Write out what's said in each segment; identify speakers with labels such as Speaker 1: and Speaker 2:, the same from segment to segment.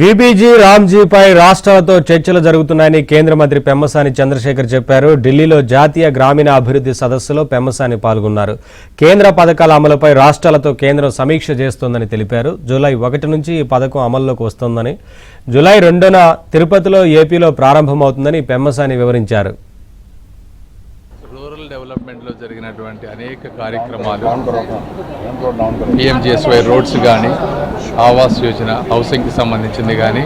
Speaker 1: BBG రామ్జీపై రాష్ట్రాలతో చర్చలు జరుగుతున్నాయని కేంద్ర మంత్రి పెమ్మసాని చంద్రశేఖర్ చెప్పారు. ఢిల్లీలో జాతీయ గ్రామీణ అభివృద్ధి సదస్సులో పెమ్మసాని పాల్గొన్నారు. కేంద్ర పథకాల అమలుపై రాష్ట్రాలతో కేంద్రం సమీక్ష చేస్తోందని తెలిపారు. జూలై 1 నుంచి ఈ పథకం అమల్లోకి వస్తోందని, జూలై 2న తిరుపతిలో ఏపీలో ప్రారంభమవుతుందని పెమ్మసాని వివరించారు.
Speaker 2: రూరల్ డెవలప్మెంట్లో జరిగినటువంటి అనేక కార్యక్రమాలు, పిఎంజీఎస్వై రోడ్స్ కానీ, ఆవాస్ యోజన హౌసింగ్కి సంబంధించింది కానీ,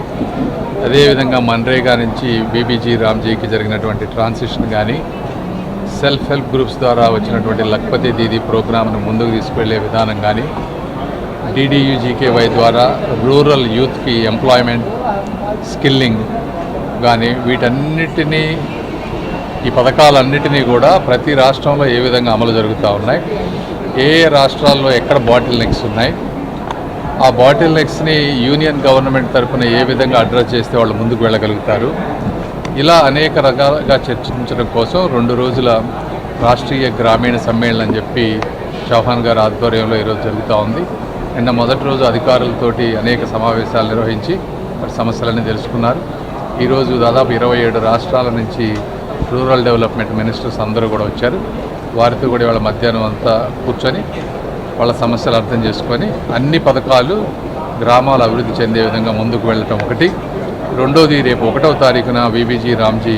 Speaker 2: అదేవిధంగా మన్రేగా నుంచి బీబీజీ రామ్జీకి జరిగినటువంటి ట్రాన్సిషన్ కానీ, సెల్ఫ్ హెల్ప్ గ్రూప్స్ ద్వారా వచ్చినటువంటి లక్పతి దీదీ ప్రోగ్రామ్ను ముందుకు తీసుకువెళ్లే విధానం కానీ, DDU-GKY ద్వారా రూరల్ యూత్కి ఎంప్లాయ్మెంట్ స్కిల్లింగ్ కానీ, వీటన్నిటినీ ఈ పథకాలన్నిటినీ కూడా ప్రతి రాష్ట్రంలో ఏ విధంగా అమలు జరుగుతూ ఉన్నాయి, ఏ రాష్ట్రాల్లో ఎక్కడ బాటిల్ నెక్స్ ఉన్నాయి, ఆ బాటిల్ నెక్స్ని యూనియన్ గవర్నమెంట్ తరఫున ఏ విధంగా అడ్రస్ చేస్తే వాళ్ళు ముందుకు వెళ్ళగలుగుతారు, ఇలా అనేక రకాలుగా చర్చించడం కోసం 2 రోజుల రాష్ట్రీయ గ్రామీణ సమ్మేళనం అని చెప్పి చౌహాన్ గారి ఆధ్వర్యంలో ఈరోజు జరుగుతూ ఉంది. నిన్న మొదటి రోజు అధికారులతోటి అనేక సమావేశాలు నిర్వహించి సమస్యలన్నీ తెలుసుకున్నారు. ఈరోజు దాదాపు 27 రాష్ట్రాల నుంచి రూరల్ డెవలప్మెంట్ మినిస్టర్స్ అందరూ కూడా వచ్చారు. వారితో కూడా వాళ్ళ మధ్యాహ్నం అంతా కూర్చొని వాళ్ళ సమస్యలు అర్థం చేసుకొని అన్ని పథకాలు గ్రామాల అభివృద్ధి చెందే విధంగా ముందుకు వెళ్ళటం ఒకటి. రెండోది, రేపు 1వ తారీఖున బీబీజీ రామ్జీ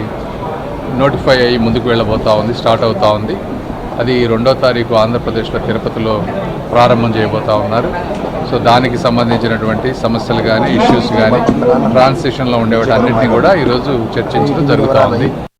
Speaker 2: నోటిఫై అయ్యి ముందుకు వెళ్ళబోతూ ఉంది, స్టార్ట్ అవుతూ ఉంది. అది 2వ తారీఖు ఆంధ్రప్రదేశ్లో తిరుపతిలో ప్రారంభం చేయబోతూ ఉన్నారు. సో దానికి సంబంధించినటువంటి సమస్యలు కానీ, ఇష్యూస్ కానీ, ట్రాన్సిషన్లో ఉండేవాటి అన్నింటినీ కూడా ఈరోజు చర్చించడం జరుగుతూ ఉంది.